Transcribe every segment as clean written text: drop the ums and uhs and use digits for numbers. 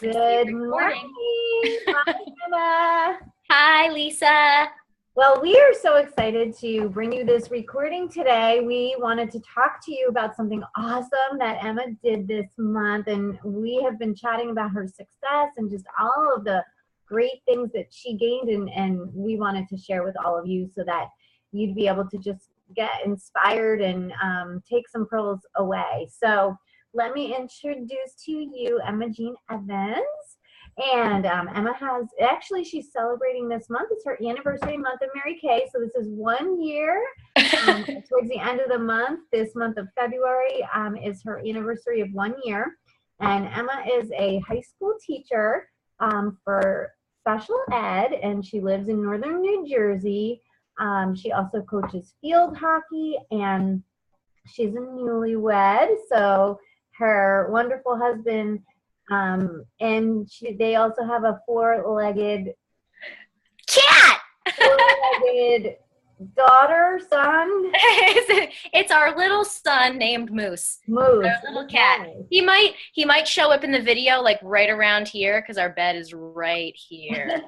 Good Recording. morning. Hi, Emma. Hi, Lisa. Well, we are so excited to bring you this recording today. We wanted to talk to you about something awesome that Emma did this month, and we have been chatting about her success and just all of the great things that she gained, and we wanted to share with all of you so that you'd be able to just get inspired and take some pearls away. So let me introduce to you Emma Jean Evans. And Emma she's celebrating this month. It's her anniversary month of Mary Kay. So this is 1 year. Towards the end of the month, this month of February is her anniversary of 1 year. And Emma is a high school teacher for special ed, and she lives in northern New Jersey. She also coaches field hockey, and she's a newlywed. So her wonderful husband, they also have a Cat! four-legged daughter, son. It's our little son named Moose. Moose. Our little cat. He might show up in the video like right around here because our bed is right here.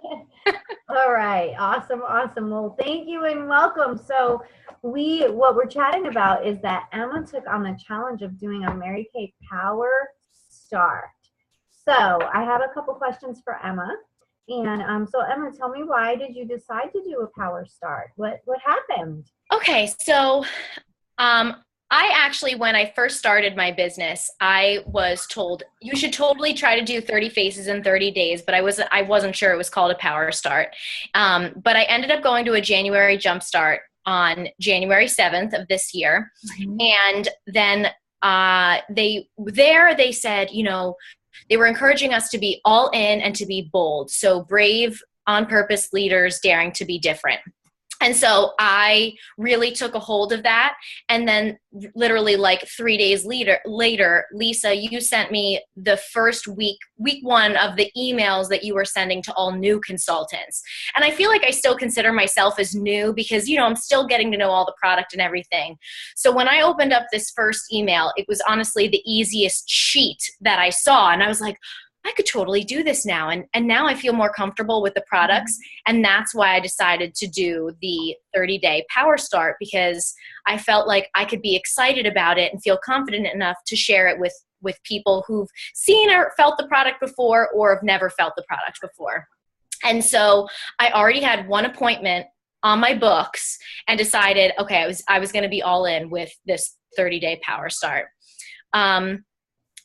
All right. Awesome. Well, thank you and welcome. So what we're chatting about is that Emma took on the challenge of doing a Mary Kay Power Start. So I have a couple questions for Emma. And so Emma, tell me, why did you decide to do a Power Start? What happened? Okay, so I actually, when I first started my business, I was told you should totally try to do 30 faces in 30 days, but I wasn't sure it was called a Power Start. But I ended up going to a January Jumpstart on January 7th of this year. Mm-hmm. And then they said, they were encouraging us to be all in and to be bold. So brave, on purpose leaders daring to be different. And so I really took a hold of that. And then literally like 3 days later, Lisa, you sent me the first week one of the emails that you were sending to all new consultants. And I feel like I still consider myself as new because, I'm still getting to know all the product and everything. So when I opened up this first email, it was honestly the easiest sheet that I saw. And I was like, I could totally do this now. And now I feel more comfortable with the products. And that's why I decided to do the 30-day Power Start, because I felt like I could be excited about it and feel confident enough to share it with people who've seen or felt the product before or have never felt the product before. And so I already had one appointment on my books and decided, okay, I was going to be all in with this 30-day Power Start.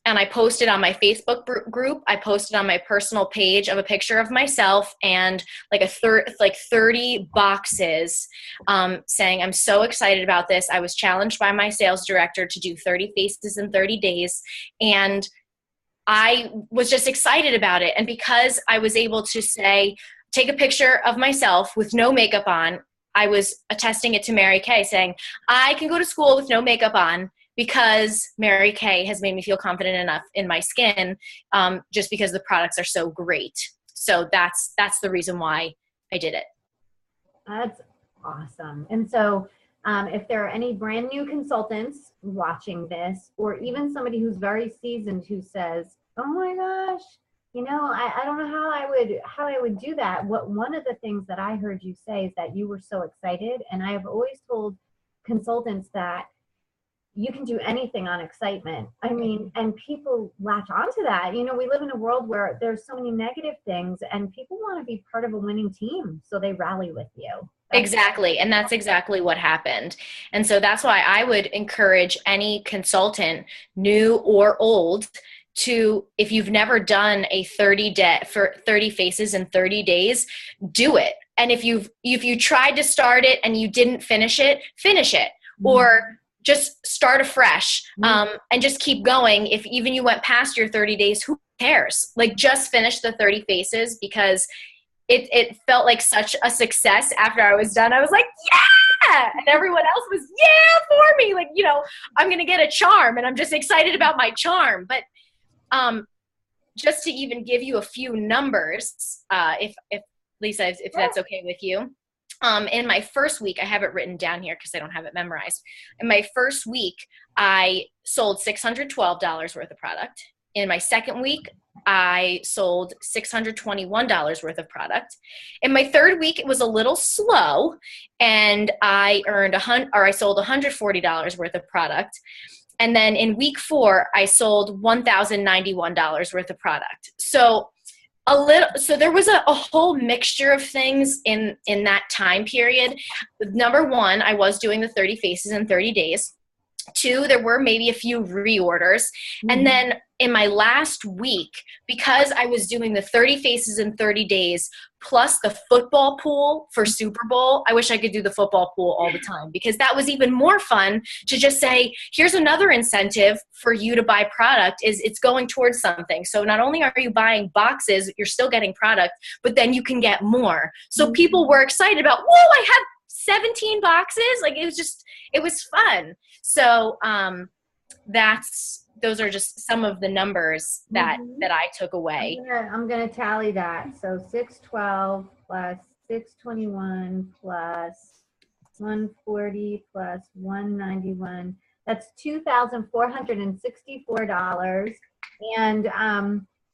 And I posted on my Facebook group. I posted on my personal page of a picture of myself and like 30 boxes saying, I'm so excited about this. I was challenged by my sales director to do 30 faces in 30 days. And I was just excited about it. And because I was able to take a picture of myself with no makeup on, I was attesting it to Mary Kay, saying, I can go to school with no makeup on, because Mary Kay has made me feel confident enough in my skin, just because the products are so great. So that's the reason why I did it. That's awesome. And so if there are any brand new consultants watching this, or even somebody who's very seasoned who says, oh my gosh, I don't know how I would do that. One of the things that I heard you say is that you were so excited. And I have always told consultants that you can do anything on excitement. I mean, and people latch onto that. We live in a world where there's so many negative things, and people want to be part of a winning team, so they rally with you. Exactly. And that's exactly what happened. And so that's why I would encourage any consultant, new or old, to, if you've never done a 30 faces in 30 days, do it. And if you tried to start it and you didn't finish it, mm-hmm. Or just start afresh, and just keep going. If even you went past your 30 days, who cares? Like, just finish the 30 faces, because it felt like such a success after I was done. I was like, yeah! And everyone else was, yeah, for me. Like, I'm going to get a charm, and I'm just excited about my charm. But just to even give you a few numbers, if Lisa, if that's okay with you. In my first week, I have it written down here because I don't have it memorized. In my first week, I sold $612 worth of product. In my second week, I sold $621 worth of product. In my third week, it was a little slow, and I sold $140 worth of product. And then in week 4, I sold $1,091 worth of product. So there was a whole mixture of things in that time period. Number one, I was doing the 30 faces in 30 days. 2, there were maybe a few reorders. Mm-hmm. And then in my last week, because I was doing the 30 faces in 30 days, plus the football pool for Super Bowl, I wish I could do the football pool all the time, because that was even more fun to just say, here's another incentive for you to buy product, is it's going towards something. So not only are you buying boxes, you're still getting product, but then you can get more. So mm-hmm. people were excited about, whoa, I have 17 boxes. Like, it was fun. So those are just some of the numbers that I took away. I'm gonna tally that. So 612 plus 621 plus 140 plus 191. That's $2,464. And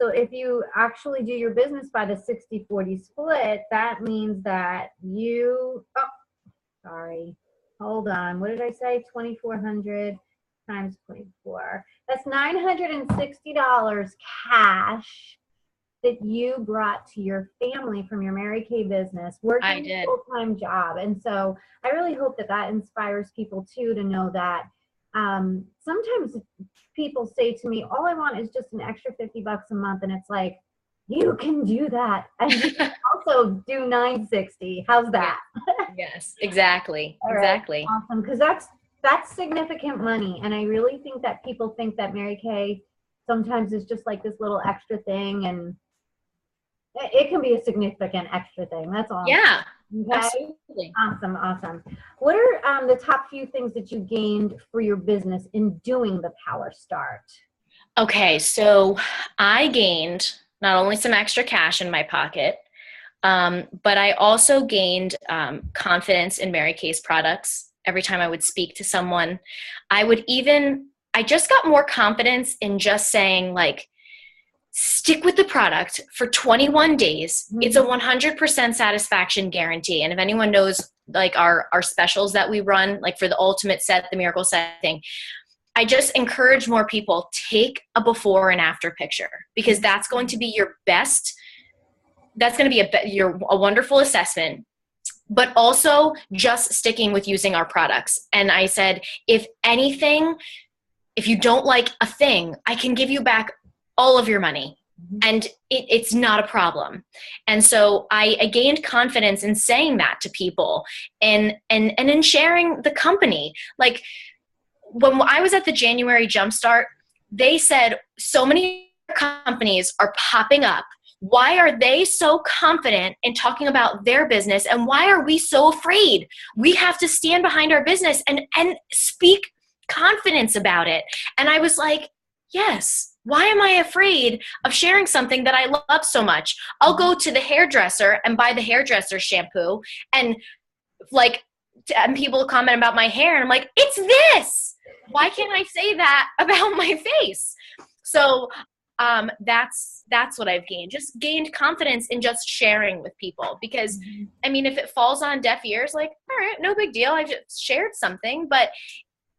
so if you actually do your business by the 60-40 split, that means that hold on. What did I say? 2,400 times 0.4. That's $960 cash that you brought to your family from your Mary Kay business, working a full-time job. And so I really hope that inspires people too, to know that sometimes people say to me, all I want is just an extra $50 a month. And it's like, you can do that. And you can also do $960. How's that? Yes, exactly. Exactly. Right. Awesome. Because that's significant money. And I really think that people think that Mary Kay sometimes is just like this little extra thing, and it can be a significant extra thing. That's all. Yeah. Okay. Absolutely. Awesome. What are the top few things that you gained for your business in doing the Power Start? Okay, so I gained not only some extra cash in my pocket, but I also gained confidence in Mary Kay's products. Every time I would speak to someone, I just got more confidence in just saying, like, stick with the product for 21 days. Mm-hmm. It's a 100% satisfaction guarantee. And if anyone knows, like, our specials that we run, like for the ultimate set, the miracle set thing, I just encourage more people, take a before and after picture, because that's going to be your best. That's going to be a wonderful assessment, but also just sticking with using our products. And I said, if anything, if you don't like a thing, I can give you back all of your money, and it's not a problem. And so I gained confidence in saying that to people, and in sharing the company. Like, when I was at the January Jumpstart, they said so many companies are popping up. Why are they so confident in talking about their business? And why are we so afraid? We have to stand behind our business and speak confidence about it. And I was like, yes, why am I afraid of sharing something that I love so much? I'll go to the hairdresser and buy the hairdresser shampoo, and people comment about my hair, and I'm like, it's this. Why can't I say that about my face? So that's what I've gained. Just gained confidence in just sharing with people, because I mean, if it falls on deaf ears, like, all right, no big deal. I just shared something. But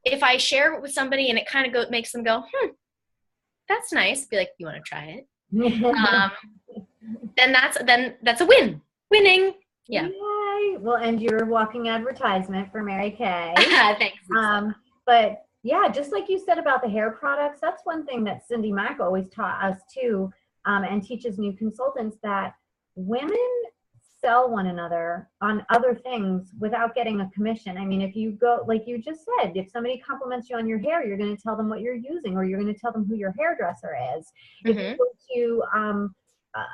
if I share it with somebody and it kind of makes them go, that's nice. Be like, you want to try it? Then that's a winning. Yeah. Yay. Well, and you're a walking advertisement for Mary Kay. Thanks. But yeah, just like you said about the hair products, that's one thing that Cindy Mack always taught us too, and teaches new consultants, that women sell one another on other things without getting a commission. I mean, if you go, like you just said, if somebody compliments you on your hair, you're going to tell them what you're using, or you're going to tell them who your hairdresser is. If you go to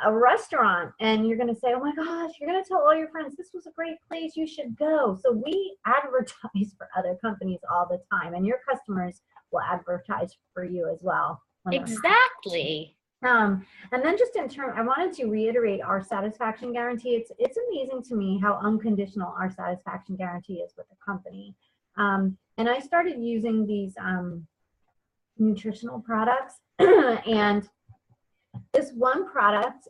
a restaurant and you're going to say, oh my gosh, you're going to tell all your friends, this was a great place, you should go. So we advertise for other companies all the time, and your customers will advertise for you as well. Exactly. And then just in turn, I wanted to reiterate our satisfaction guarantee. It's amazing to me how unconditional our satisfaction guarantee is with the company. And I started using these nutritional products, and this one product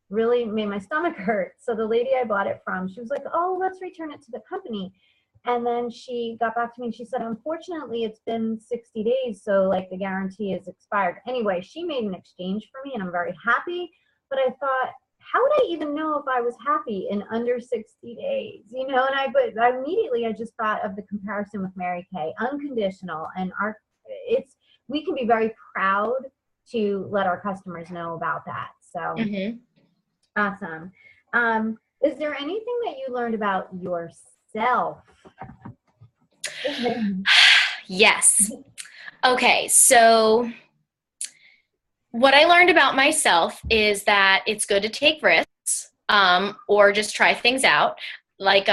really made my stomach hurt. So the lady I bought it from, she was like, oh, let's return it to the company. And then she got back to me and she said, unfortunately, it's been 60 days. So like the guarantee is expired. Anyway, she made an exchange for me and I'm very happy. But I thought, how would I even know if I was happy in under 60 days? You know, and but immediately I just thought of the comparison with Mary Kay, unconditional. And we can be very proud to let our customers know about that. So awesome. Is there anything that you learned about yourself? Yes. Okay, so what I learned about myself is that it's good to take risks or just try things out. Like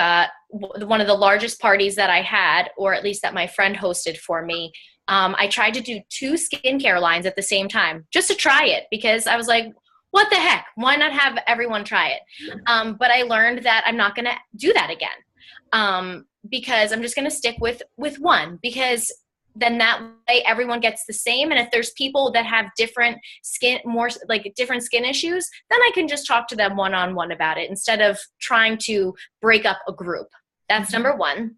one of the largest parties that I had, or at least that my friend hosted for me, I tried to do 2 skincare lines at the same time just to try it because I was like, what the heck? Why not have everyone try it? But I learned that I'm not going to do that again because I'm just going to stick with one, because then that way everyone gets the same. And if there's people that have different skin issues, then I can just talk to them one-on-one about it instead of trying to break up a group. That's number one.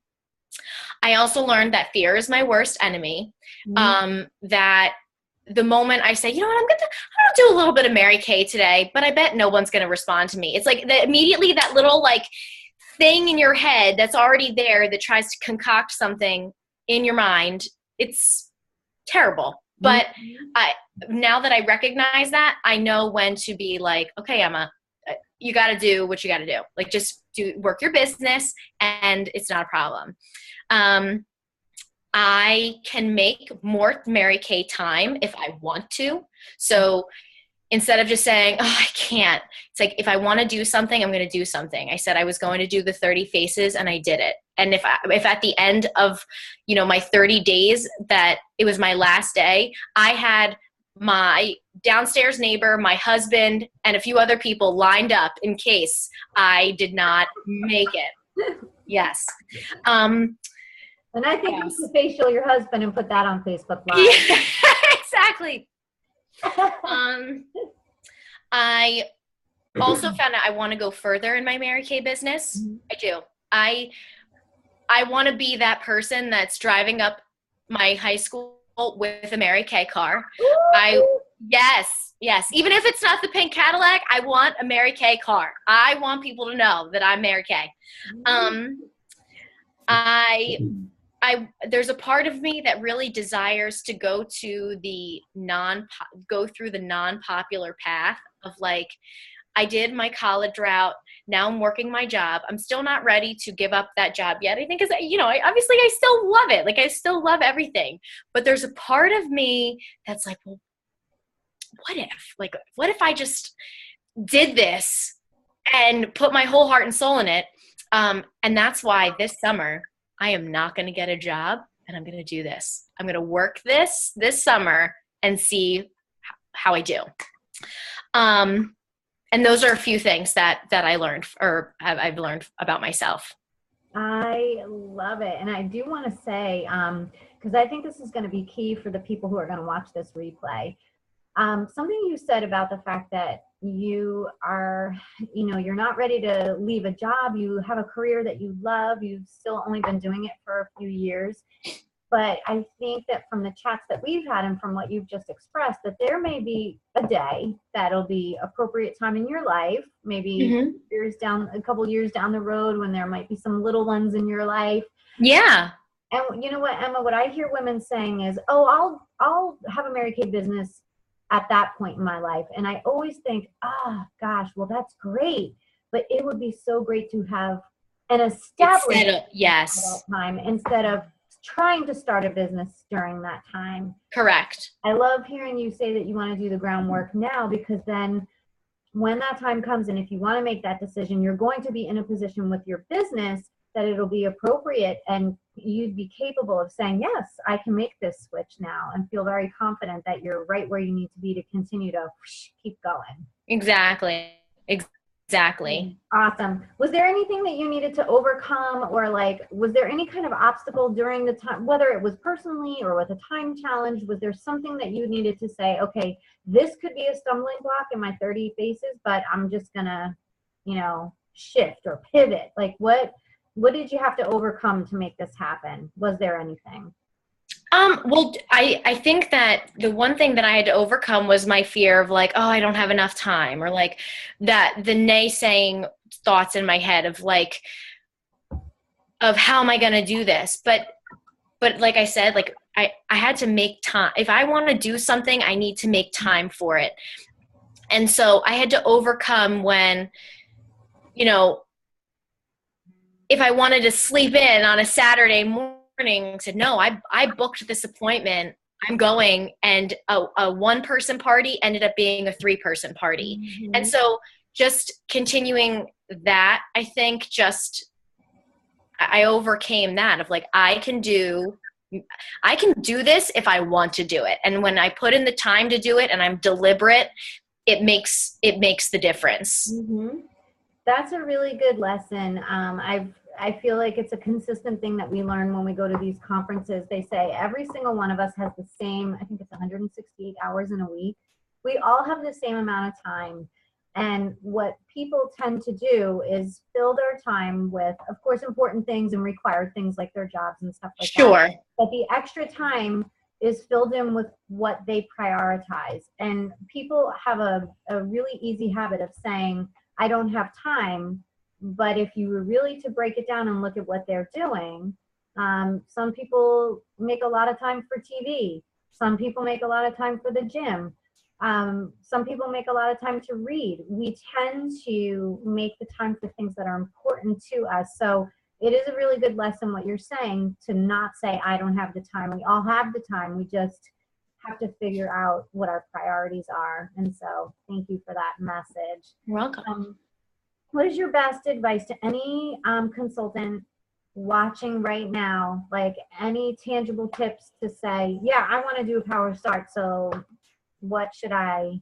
I also learned that fear is my worst enemy. That the moment I say, you know what, I'm gonna do a little bit of Mary Kay today, but I bet no one's gonna respond to me. It's like immediately that little like thing in your head that's already there that tries to concoct something in your mind. It's terrible. But now that I recognize that, I know when to be like, okay, Emma, you got to do what you got to do. Like just work your business and it's not a problem. I can make more Mary Kay time if I want to. So instead of just saying, oh, I can't, it's like, if I want to do something, I'm going to do something. I said I was going to do the 30 faces and I did it. And if at the end of, my 30 days that it was my last day, I had my downstairs neighbor, my husband, and a few other people lined up in case I did not make it. Yes. And I think you should facial your husband and put that on Facebook Live. Yeah, exactly. I also found out I want to go further in my Mary Kay business. I do. I want to be that person that's driving up my high school with a Mary Kay car. Yes. Even if it's not the pink Cadillac, I want a Mary Kay car. I want people to know that I'm Mary Kay. There's a part of me that really desires to go through the non-popular path of like, I did my college route. Now I'm working my job. I'm still not ready to give up that job yet. I think, obviously I still love it. Like I still love everything, but there's a part of me that's like, well, what if I just did this and put my whole heart and soul in it? And that's why this summer, I am not going to get a job and I'm going to do this. I'm going to work this summer and see how I do. And those are a few things that I learned or I've learned about myself. I love it. And I do want to say, because I think this is going to be key for the people who are going to watch this replay. Something you said about the fact that you are, you're not ready to leave a job. You have a career that you love. You've still only been doing it for a few years. But I think that from the chats that we've had and from what you've just expressed, that there may be a day that'll be appropriate time in your life, maybe a couple years down the road when there might be some little ones in your life. Yeah. And you know what, Emma, what I hear women saying is, oh, I'll have a Mary Kay business at that point in my life. And I always think, gosh, well, that's great. But it would be so great to have an established time instead of trying to start a business during that time. Correct. I love hearing you say that you want to do the groundwork now, because then when that time comes and if you want to make that decision, you're going to be in a position with your business that it'll be appropriate and you'd be capable of saying, yes, I can make this switch now, and feel very confident that you're right where you need to be to continue to keep going. Exactly. Exactly. Awesome. Was there anything that you needed to overcome, or like, was there any kind of obstacle during the time, whether it was personally or with a time challenge? Was there something that you needed to say, okay, this could be a stumbling block in my 30 faces, but I'm just gonna, shift or pivot? Like, what did you have to overcome to make this happen? Was there anything? Well, I think that the one thing that I had to overcome was my fear of like, oh, I don't have enough time, or like that the naysaying thoughts in my head of like, of how am I going to do this? But like I said, like I had to make time. If I want to do something, I need to make time for it. And so I had to overcome when, you know, if I wanted to sleep in on a Saturday morning, said, no, I booked this appointment. I'm going. And a one-person party ended up being a three-person party. Mm-hmm. And so just continuing that, I think I overcame that of like, I can do this if I want to do it. And when I put in the time to do it and I'm deliberate, it makes the difference. Mm-hmm. That's a really good lesson. I feel like it's a consistent thing that we learn when we go to these conferences. They say every single one of us has the same, I think it's 168 hours in a week. We all have the same amount of time. And what people tend to do is fill their time with, of course, important things and required things like their jobs and stuff like that. Sure. But the extra time is filled in with what they prioritize. And people have a really easy habit of saying, I don't have time. But if you were really to break it down and look at what they're doing, some people make a lot of time for TV. Some people make a lot of time for the gym. Some people make a lot of time to read. We tend to make the time for things that are important to us. So it is a really good lesson what you're saying, to not say, I don't have the time. We all have the time. We just have to figure out what our priorities are. And so thank you for that message. You're welcome. What is your best advice to any consultant watching right now? Like, any tangible tips to say, yeah, I want to do a power start. So what should I,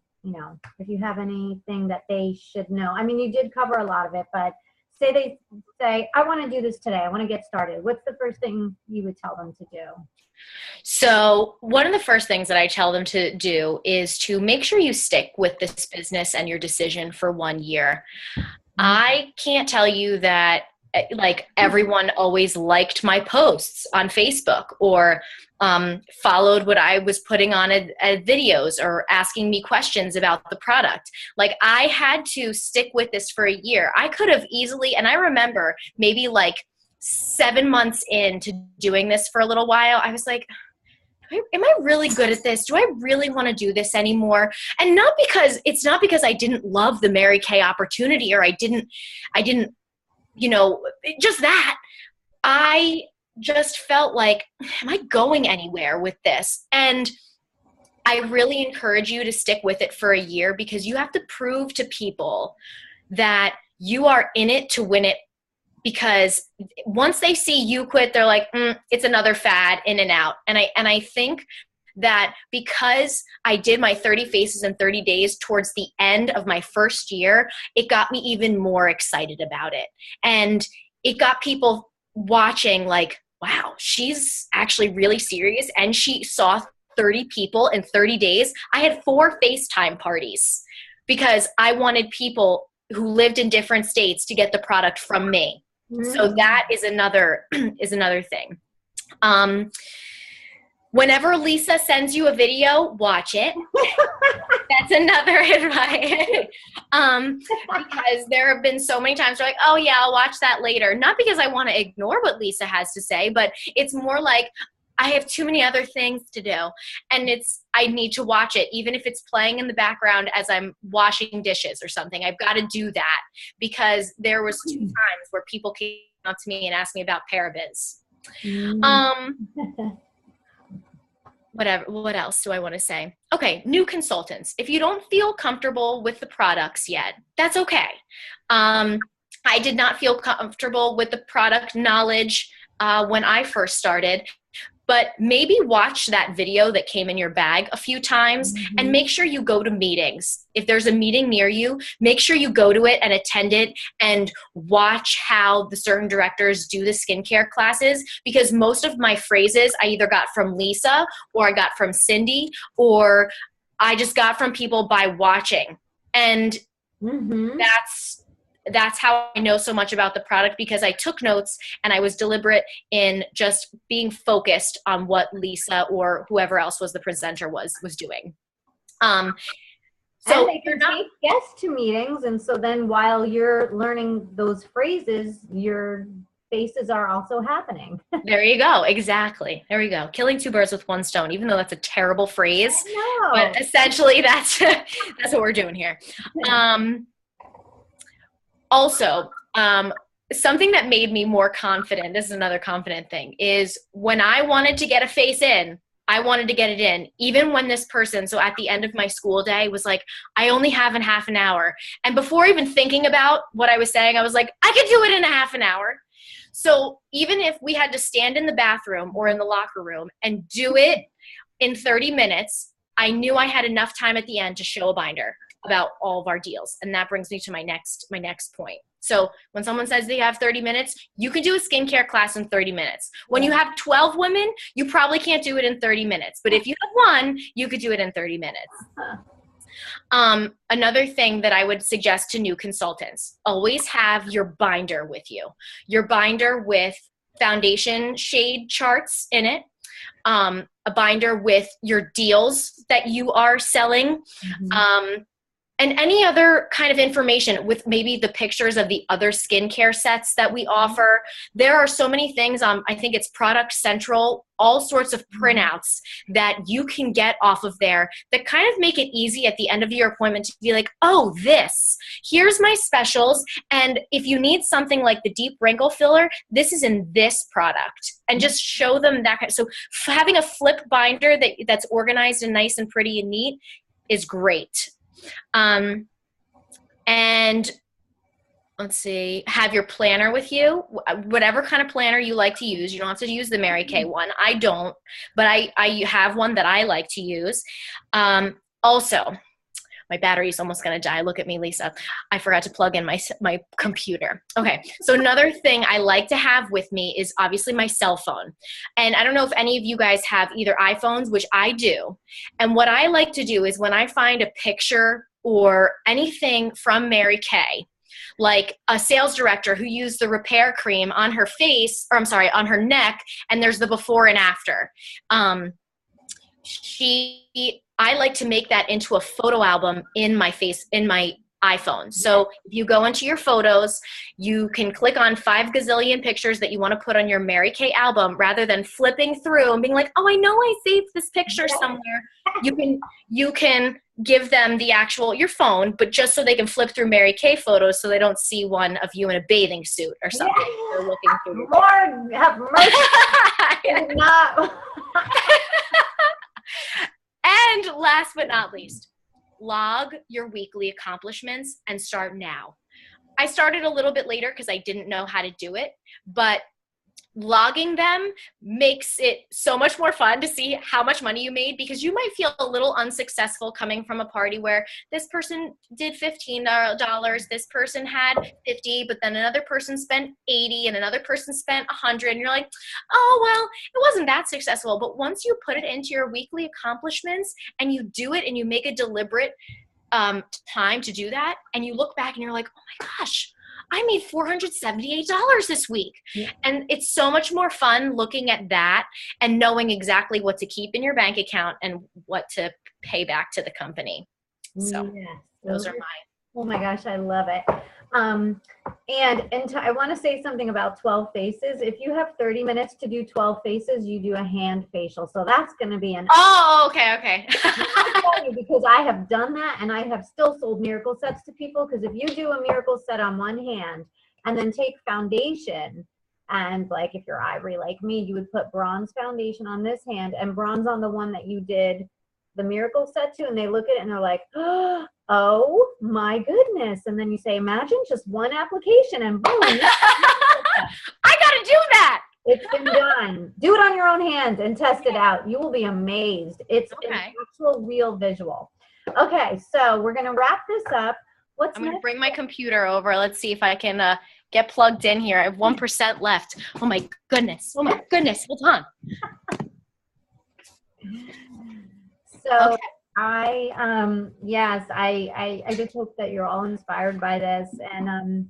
if you have anything that they should know? I mean, you did cover a lot of it, but say they say, I want to do this today. I want to get started. What's the first thing you would tell them to do? So one of the first things that I tell them to do is to make sure you stick with this business and your decision for 1 year. I can't tell you that like everyone always liked my posts on Facebook or followed what I was putting on videos or asking me questions about the product. Like, I had to stick with this for a year. I could have easily, and I remember maybe like 7 months into doing this for a little while, I was like, am I really good at this? Do I really want to do this anymore? And it's not because I didn't love the Mary Kay opportunity, or I didn't, just that. I just felt like, am I going anywhere with this? And I really encourage you to stick with it for a year, because you have to prove to people that you are in it to win it. Because once they see you quit, they're like, it's another fad, in and out. And I think that because I did my 30 faces in 30 days towards the end of my first year, it got me even more excited about it. And it got people watching like, wow, she's actually really serious. And she saw 30 people in 30 days. I had 4 FaceTime parties because I wanted people who lived in different states to get the product from me. So that is another thing. Whenever Lisa sends you a video, watch it. That's another advice. Because there have been so many times where like, oh yeah, I'll watch that later. Not because I want to ignore what Lisa has to say, but it's more like, I have too many other things to do, and I need to watch it. Even if it's playing in the background as I'm washing dishes or something, I've got to do that, because there was 2 times where people came up to me and asked me about Parabiz. What else do I want to say? Okay, new consultants. If you don't feel comfortable with the products yet, that's okay. I did not feel comfortable with the product knowledge when I first started. but maybe watch that video that came in your bag a few times and make sure you go to meetings. If there's a meeting near you, make sure you go to it and attend it and watch how the certain directors do the skincare classes, because most of my phrases I either got from Lisa or I got from Cindy or I just got from people by watching. And that's how I know so much about the product, because I took notes and I was deliberate in just being focused on what Lisa or whoever else was the presenter was doing. So they can take guests to meetings, and so then while you're learning those phrases, your faces are also happening. There you go. Exactly. There we go. Killing two birds with one stone, even though that's a terrible phrase. But essentially that's what we're doing here. Also, something that made me more confident, this is another confident thing, is when I wanted to get a face in, I wanted to get it in, even when this person, so at the end of my school day, was like, I only have a half an hour. And before even thinking about what I was saying, I was like, I could do it in a half an hour. So even if we had to stand in the bathroom or in the locker room and do it in 30 minutes, I knew I had enough time at the end to show a binder about all of our deals. And that brings me to my next point. So when someone says they have 30 minutes, you can do a skincare class in 30 minutes. When you have 12 women, you probably can't do it in 30 minutes. But if you have one, you could do it in 30 minutes. Another thing that I would suggest to new consultants, always have your binder with you. Your binder with foundation shade charts in it. A binder with your deals that you are selling. And any other kind of information with maybe the pictures of the other skincare sets that we offer. There are so many things on, I think it's Product Central, all sorts of printouts that you can get off of there that kind of make it easy at the end of your appointment to be like, oh, here's my specials. And if you need something like the deep wrinkle filler, this is in this product. And just show them that kind of, so having a flip binder that's organized and nice and pretty and neat is great. And let's see, have your planner with you, whatever kind of planner you like to use. You don't have to use the Mary Kay one. I don't, but I have one that I like to use. Also, my battery's almost going to die. Look at me, Lisa. I forgot to plug in my computer. Okay. So another thing I like to have with me is obviously my cell phone. And I don't know if any of you guys have either iPhones, which I do. And what I like to do is when I find a picture or anything from Mary Kay, like a sales director who used the repair cream on her face, or I'm sorry, on her neck, and there's the before and after. I like to make that into a photo album in my iPhone. So if you go into your photos, you can click on 5 gazillion pictures that you want to put on your Mary Kay album, rather than flipping through and being like, oh, I know I saved this picture somewhere. You can give them your phone, but just so they can flip through Mary Kay photos so they don't see one of you in a bathing suit or something. They're looking through. Lord have mercy. And last but not least, log your weekly accomplishments and start now. I started a little bit later because I didn't know how to do it, but logging them makes it so much more fun to see how much money you made, because you might feel a little unsuccessful coming from a party where this person did $15, this person had 50, but then another person spent 80 and another person spent 100, and you're like, oh, well, it wasn't that successful. But once you put it into your weekly accomplishments and you do it and you make a deliberate time to do that, and you look back and you're like, oh my gosh, I made $478 this week. Yeah. And it's so much more fun looking at that and knowing exactly what to keep in your bank account and what to pay back to the company. So those are mine. Oh my gosh, I love it. And I want to say something about 12 faces. If you have 30 minutes to do 12 faces, you do a hand facial. So that's going to be an. Oh, okay. I'll tell you, because I have done that, and I have still sold miracle sets to people. Because if you do a miracle set on one hand and then take foundation, and like if you're ivory like me, you would put bronze foundation on this hand and bronze on the one that you did the miracle set to, and they look at it and they're like, oh my goodness. And then you say, imagine just one application and boom. I gotta do that. It's been done. Do it on your own hands and test it out. You will be amazed. It's an actual real visual. Okay, so we're going to wrap this up. I'm going to bring my computer over. Let's see if I can get plugged in here. I have 1% left. Oh my goodness. Hold on. So okay. I just hope that you're all inspired by this. And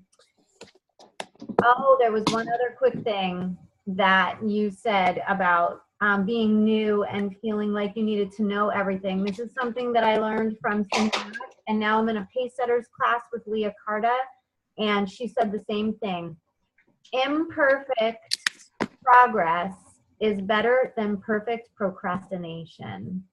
there was one other quick thing that you said about being new and feeling like you needed to know everything. This is something that I learned from Cindy, and now I'm in a pace setters class with Leah Carta, and she said the same thing. Imperfect progress is better than perfect procrastination.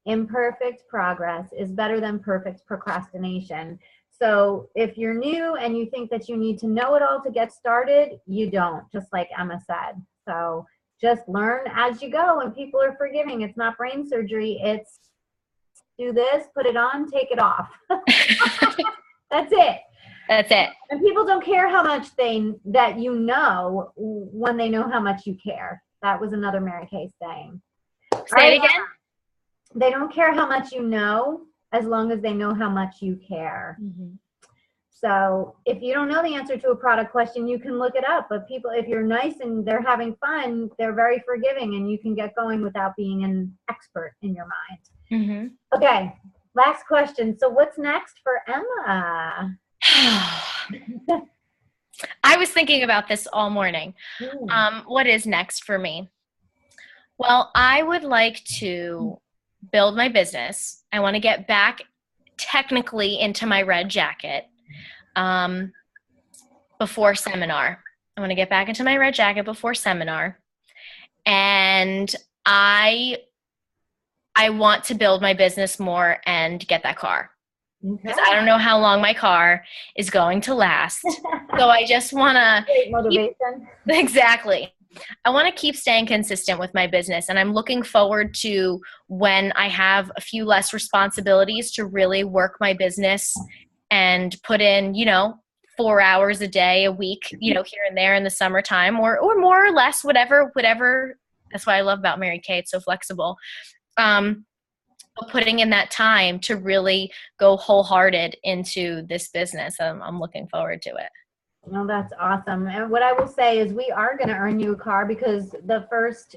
Imperfect progress is better than perfect procrastination. So if you're new and you think that you need to know it all to get started, you don't, just like Emma said. So just learn as you go, and people are forgiving. It's not brain surgery. It's do this, put it on, take it off. That's it. That's it. And people don't care how much that you know when they know how much you care. That was another Mary Kay saying. Say it again. They don't care how much you know as long as they know how much you care. Mm-hmm. So if you don't know the answer to a product question, you can look it up. But people, if you're nice and they're having fun, they're very forgiving, and you can get going without being an expert in your mind. Mm-hmm. Okay, last question. So what's next for Emma? I was thinking about this all morning. What is next for me? Well, I would like to build my business. I want to get back technically into my red jacket before seminar. I want to get back into my red jacket before seminar. And I want to build my business more and get that car. Because I don't know how long my car is going to last. So I just want to motivation. Exactly. I want to keep staying consistent with my business, and I'm looking forward to when I have a few less responsibilities to really work my business and put in, 4 hours a day, a week, here and there in the summertime, or more or less, whatever. That's what I love about Mary Kay. It's so flexible. Putting in that time to really go wholehearted into this business. I'm looking forward to it. Well, that's awesome. And what I will say is we are going to earn you a car, because the first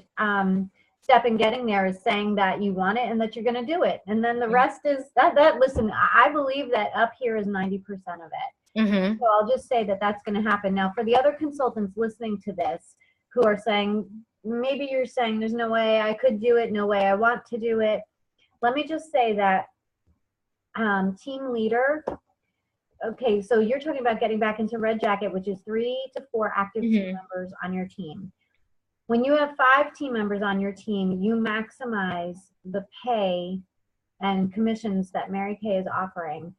step in getting there is saying that you want it and that you're going to do it. And then the rest is that listen, I believe that up here is 90% of it. Mm-hmm. So I'll just say that that's going to happen. Now, for the other consultants listening to this who are saying, maybe you're saying there's no way I could do it, no way I want to do it. Let me just say that team leader. Okay, so you're talking about getting back into red jacket, which is 3 to 4 active team members on your team. When you have 5 team members on your team, you maximize the pay and commissions that Mary Kay is offering.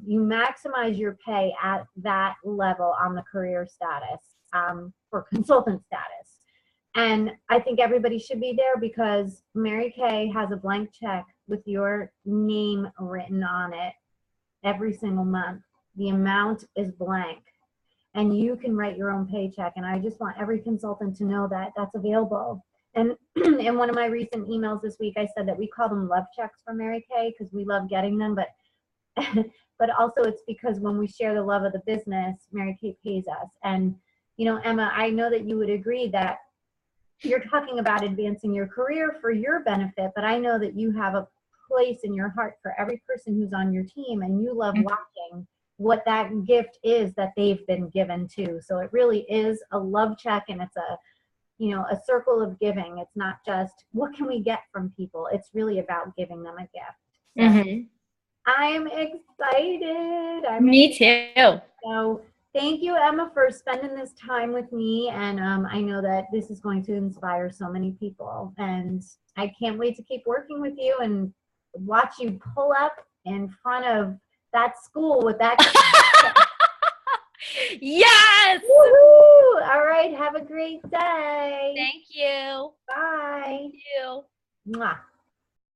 You maximize your pay at that level on the career status for consultant status. And I think everybody should be there, because Mary Kay has a blank check with your name written on it every single month. The amount is blank, and you can write your own paycheck. And I just want every consultant to know that that's available. And in one of my recent emails this week, I said that we call them love checks for Mary Kay because we love getting them, but also it's because when we share the love of the business, Mary Kay pays us. And, Emma, I know that you would agree that you're talking about advancing your career for your benefit, but I know that you have a place in your heart for every person who's on your team, and you love watching what that gift is that they've been given to. So it really is a love check, and it's a circle of giving. It's not just what can we get from people. It's really about giving them a gift. So I'm excited. Me too. So thank you, Emma, for spending this time with me. And I know that this is going to inspire so many people. And I can't wait to keep working with you and watch you pull up in front of that school with that. Yes! Woo-hoo! All right. Have a great day. Thank you. Bye. Thank you. Mwah.